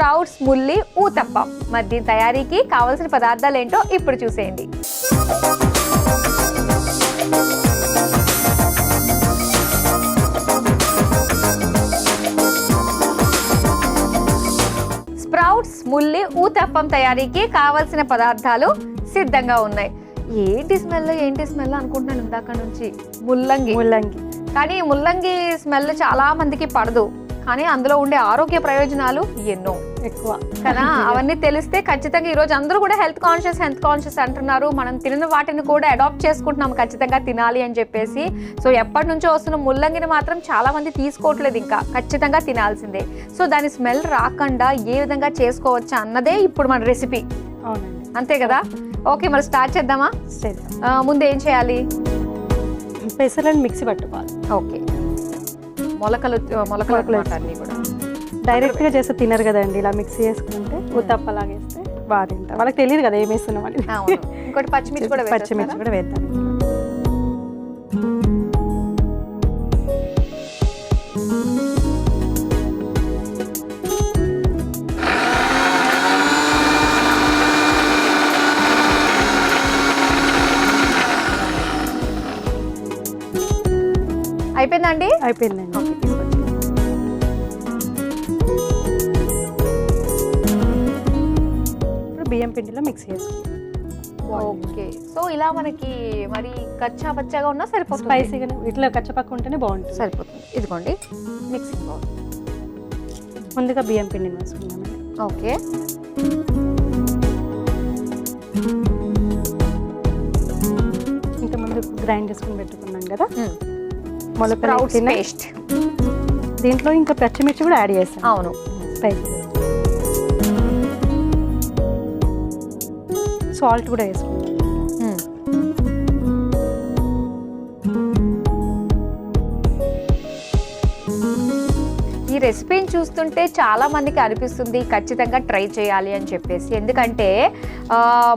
Sprouts ముల్లి ఊతప్పం. మరి దీని తయారీకి కావాల్సిన పదార్థాలు ఏంటో ఇప్పుడు చూసేయండి. స్ప్రౌట్స్ ముల్లి ఊతప్పం తయారీకి కావాల్సిన పదార్థాలు సిద్ధంగా ఉన్నాయి. ఏంటి స్మెల్ అనుకుంటున్నాను ఇందాక నుంచి. ముల్లంగి. కానీ ముల్లంగి స్మెల్ చాలా మందికి పడదు, కానీ అందులో ఉండే ఆరోగ్య ప్రయోజనాలు ఎన్నో ఎక్కువ కదా. అవన్నీ తెలిస్తే ఖచ్చితంగా ఈరోజు అందరూ కూడా హెల్త్ కాన్షియస్ అంటున్నారు. మనం తిన్న వాటిని కూడా అడాప్ట్ చేసుకుంటున్నాం, ఖచ్చితంగా తినాలి అని చెప్పేసి. సో ఎప్పటి నుంచో వస్తున్న ముల్లంగిని మాత్రం చాలా మంది తీసుకోవట్లేదు, ఇంకా ఖచ్చితంగా తినాల్సిందే. సో దాని స్మెల్ రాకుండా ఏ విధంగా చేసుకోవచ్చా అన్నదే ఇప్పుడు మన రెసిపీ. అవునండి, అంతే కదా. ఓకే, మరి స్టార్ట్ చేద్దామా? ముందు ఏం చేయాలి? పెసరని మిక్సీ పట్టుకోవాలి. ఓకే, మొలకలు అన్నీ కూడా డైరెక్ట్ గా చేస్తే తినరు కదండి, ఇలా మిక్సీ చేసుకుంటే ఉత్తప్పలాగా వేస్తే బాగా తింటారు. వాళ్ళకి తెలియదు కదా ఏం వేస్తున్నాం అని. ఇంకోటి పచ్చిమిర్చి కూడా వేద్దాం. అయిపోయిందండి. ఇప్పుడు బియ్యం పిండిలో మిక్స్ చేసుకుంటాం. ఓకే, సో ఇలా మనకి మరి కచ్చా పచ్చగా ఉన్నా సరిపోతుంది. స్పైసీగా ఇట్లా కచ్చపక్క ఉంటేనే బాగుంటుంది, సరిపోతుంది. ఇదిగోండి మిక్సింగ్ బౌల్. ముందుగా బియ్యం పిండిని వేసుకుందామండి. ఓకే, ఇంతకుముందు గ్రైండ్ చేసుకుని పెట్టుకున్నాం కదా మొలకల పేస్ట్. దీంట్లో ఇంకా పచ్చిమిర్చి కూడా యాడ్ చేస్తాం. అవును, స్పైసీ. సాల్ట్ కూడా వేసుకుంటాం. ఈ రెసిపీని చూస్తుంటే చాలా మందికి అనిపిస్తుంది ఖచ్చితంగా ట్రై చేయాలి అని చెప్పేసి. ఎందుకంటే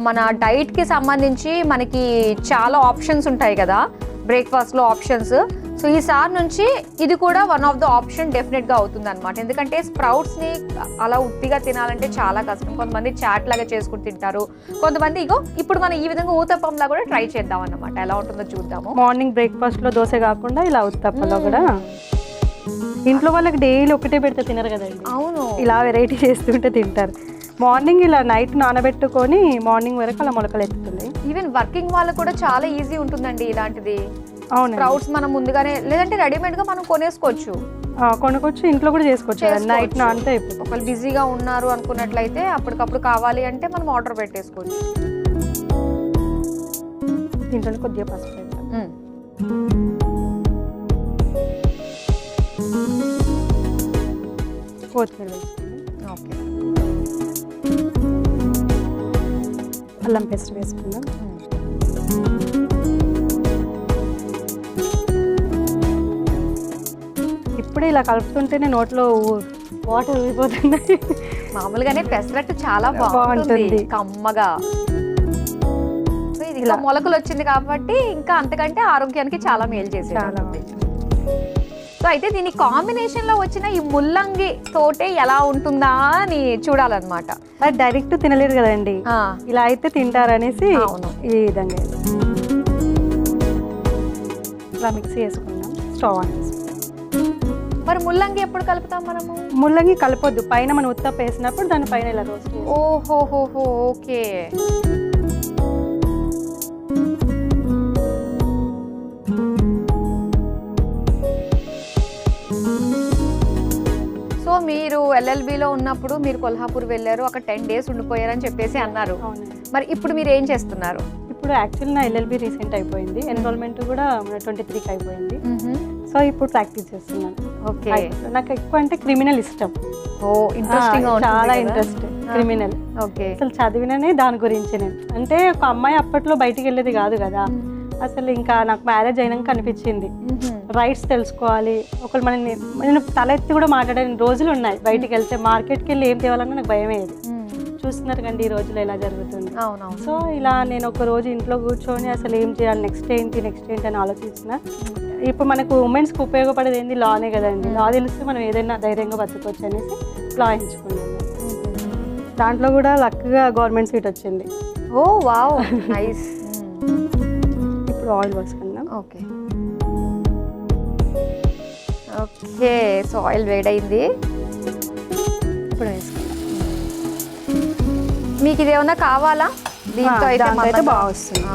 మన డైట్కి సంబంధించి మనకి చాలా ఆప్షన్స్ ఉంటాయి కదా, బ్రేక్ఫాస్ట్లో ఆప్షన్స్. సో ఈసారి నుంచి ఇది కూడా వన్ ఆఫ్ ద ఆప్షన్ డెఫినెట్గా అవుతుంది అనమాట. ఎందుకంటే స్ప్రౌట్స్ని అలా ఉత్తిగా తినాలంటే చాలా కష్టం. కొంతమంది చాట్ లాగా చేసుకుని తింటారు, కొంతమంది ఇప్పుడు మనం ఈ విధంగా ఊతప్పంలా కూడా ట్రై చేద్దాం అన్నమాట. ఎలా ఉంటుందో చూద్దాము. మార్నింగ్ బ్రేక్ఫాస్ట్లో దోశ కాకుండా ఇలా ఉత్తప్పంలో కూడా ఇంట్లో వాళ్ళకి డైలీ ఒకటే పెడితే తినరు కదండి. అవును, ఇలా వెరైటీ చేస్తుంటే తింటారు. మార్నింగ్ ఇలా నైట్ నానబెట్టుకొని మార్నింగ్ వరకు అలా మొలకలు ఎత్తుతున్నాయి. ఈవెన్ వర్కింగ్ వాళ్ళకు కూడా చాలా ఈజీ ఉంటుందండి ఇలాంటిది. అవును, స్ప్రౌట్స్ మనం ముందుగానే లేదంటే రెడీమేడ్ గా మనం కొనేసుకోవచ్చు, కొనుక్కొచ్చి ఇంట్లో కూడా చేసుకోవచ్చు. నైట్ నానితే అయిపోతుంది. ఒకవేళ బిజీగా ఉన్నారు అనుకున్నట్లయితే అప్పటికప్పుడు కావాలి అంటే మనం ఆర్డర్ పెట్టేసుకోవచ్చు. దీంట్లో కొద్దిగా పసుపు వేద్దాం. కొత్తిమీర వేసుకుందాం. ఓకే, అల్లం పేస్ట్ వేసుకుందాం. ఇప్పుడే ఇలా కలుపుతుంటేనే నోట్లో వాటర్ ఊరిపోతుంది. మామూలుగానే పెసరట్టు చాలా బాగుంటుంది కమ్మగా. సో ఇది ఇలా మొలకలు వచ్చింది కాబట్టి ఇంకా అంతకంటే ఆరోగ్యానికి చాలా మేలు చేసేది. సో అయితే దీని కాంబినేషన్ లో వచ్చిన ఈ ముల్లంగి తోటే ఎలా ఉంటుందా అని చూడాలన్నమాట. అది డైరెక్ట్ తినలేరు కదండి, ఇలా అయితే తింటారనేసి ఈ విధంగా ఇలా మిక్సీ చేసుకుందాం. స్టవ్ ఆన్ చేసుకుందాం. మరి ముల్లంగి ఎప్పుడు కలుపుతాం మనము? ముల్లంగి కలపొద్దు, పైన మనం ఉత్తప్ప వేసినప్పుడు దాని పైన ఇలా రోస్ట్. ఓహోహోహో, ఓకే. సో మీరు ఎల్ఎల్బిలో ఉన్నప్పుడు మీరు కొల్హాపూర్ వెళ్ళారు, అక్కడ 10 days ఉండిపోయారని చెప్పేసి అన్నారు. మరి ఇప్పుడు మీరు ఏం చేస్తున్నారు? ఇప్పుడు యాక్చువల్లీ నా ఎల్ఎల్బి రీసెంట్ అయిపోయింది, ఎన్రోల్మెంట్ కూడా 23కి అయిపోయింది. సో ఇప్పుడు ప్రాక్టీస్ చేస్తున్నాను. ఓకే, నాకు ఎక్కువ అంటే క్రిమినల్ ఇష్టం. ఇంట్రెస్టింగ్, చాలా ఇంట్రెస్ట్ క్రిమినల్. ఓకే, అసలు చదివిననే దాని గురించి. నేను అంటే ఒక అమ్మాయి అప్పట్లో బయటికి వెళ్ళేది కాదు కదా, అసలు ఇంకా నాకు మ్యారేజ్ అయినాక అనిపించింది రైట్స్ తెలుసుకోవాలి. ఒకళ్ళు నేను తల ఎత్తి కూడా మాట్లాడిన రోజులు ఉన్నాయి. బయటికి వెళ్తే మార్కెట్కి వెళ్ళి ఏం తేవాలన్నా నాకు భయం అయ్యేది. చూస్తున్నారు కండి ఈ రోజులో ఎలా జరుగుతుంది. సో ఇలా నేను ఒక రోజు ఇంట్లో కూర్చొని అసలు ఏం చేయాలి, నెక్స్ట్ ఏంటి అని ఆలోచించిన. ఇప్పుడు మనకు ఉమెన్స్కి ఉపయోగపడేది ఏంది, లానే కదండి. లా తెలిస్తే మనం ఏదైనా ధైర్యంగా బతుకోవచ్చు అనేసి లా ఎంచుకున్నాను. దాంట్లో కూడా లక్గా గవర్నమెంట్ సీట్ వచ్చింది. Oh wow nice. ఇప్పుడు ఆయిల్ పోసుకుందాం. ఓకే ఓకే, సో ఆయిల్ వేడైంది. ఇప్పుడు వేసుకుందాం. మీకు ఇది ఏమన్నా కావాలా? దీంతో అయితే దాంతో అయితే మందంగా బాగా వస్తుంది.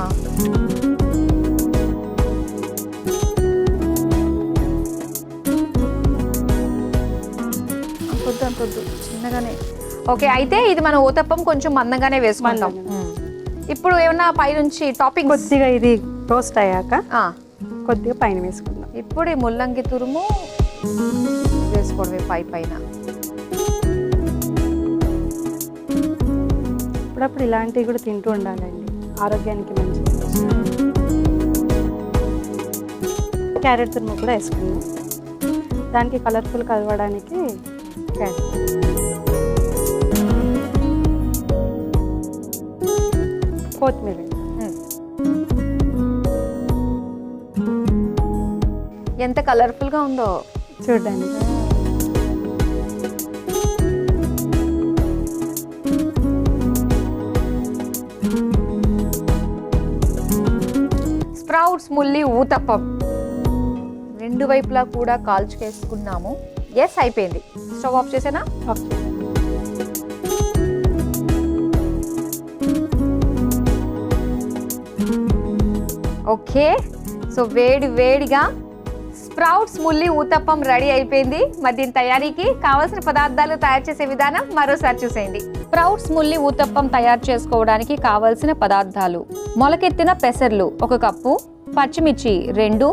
అంతొద్దు చిన్నగానే. ఓకే, అయితే ఇది మన ఊతప్పం కొంచెం మందంగానే వేసుకుంటాం. ఇప్పుడు ఏమన్నా పైనుంచి టాపింగ్ కొద్దిగా ఇది రోస్ట్ అయ్యాక కొద్దిగా పైన వేసుకుందాం. ఇప్పుడు ఈ ముల్లంగి తురుము వేసుకోవడమే పైన. అప్పుడప్పుడు ఇలాంటివి కూడా తింటూ ఉండాలండి, ఆరోగ్యానికి మంచిది. క్యారెట్ తురుము కూడా వేసుకుందాం, దానికి కలర్ఫుల్ కలవడానికి. క్యారెట్ కొత్తిమీర ఎంత కలర్ఫుల్గా ఉందో చూడండి. స్ప్రౌట్స్ ముల్లి ఊతప్పం రెండు వైపులా కూడా కాల్చుకేసుకున్నాము. ఎస్, అయిపోయింది. స్టవ్ ఆఫ్ చేసేనా? ఓకే, సో వేడిగా స్ప్రౌట్స్ ముల్లి ఊతప్పం రెడీ అయిపోయింది. మరి దీని తయారీకి కావాల్సిన పదార్థాలు, తయారు చేసే విధానం మరోసారి చూసేయండి. స్ప్రౌట్స్ ముల్లి ఊతప్పం తయారు చేసుకోవడానికి కావాల్సిన పదార్థాలు: మొలకెత్తిన పెసర్లు 1 కప్పు, పచ్చిమిర్చి 2,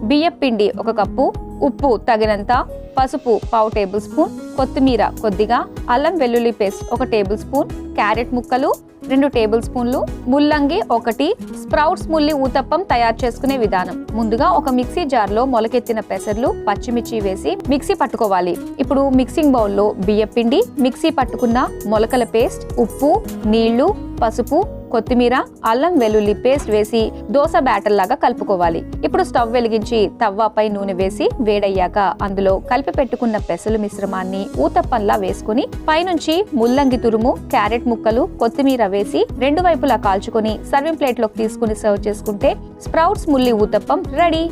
బియ్యపిండి 1 కప్పు, ఉప్పు తగినంత, పసుపు 1/2 టేబుల్ స్పూన్, కొత్తిమీర కొద్దిగా, అల్లం వెల్లుల్లి పేస్ట్ 1 టేబుల్ స్పూన్, క్యారెట్ ముక్కలు 2 టేబుల్ స్పూన్లు, ముల్లంగి 1. స్ప్రౌట్స్ ముల్లి ఊతప్పం తయారు చేసుకునే విధానం: ముందుగా ఒక మిక్సీ జార్లో మొలకెత్తిన పెసర్లు, పచ్చిమిర్చి వేసి మిక్సీ పట్టుకోవాలి. ఇప్పుడు మిక్సింగ్ బౌల్లో బియ్యపిండి, మిక్సీ పట్టుకున్న మొలకల పేస్ట్, ఉప్పు, నీళ్లు, పసుపు, కొత్తిమీర, అల్లం వెల్లుల్లి పేస్ట్ వేసి దోస బ్యాటర్ లాగా కలుపుకోవాలి. ఇప్పుడు స్టవ్ వెలిగించి తవ్వాపై నూనె వేసి వేడయ్యాక అందులో కలిపి పెట్టుకున్న పెసలు మిశ్రమాన్ని ఊతప్పంలా వేసుకుని పైనుంచి ముల్లంగి తురుము, క్యారెట్ ముక్కలు, కొత్తిమీర వేసి 2 వైపులా కాల్చుకొని సర్వింగ్ ప్లేట్ లోకి తీసుకుని సర్వ్ చేసుకుంటే స్ప్రౌట్స్ ముల్లి ఊతప్పం రెడీ.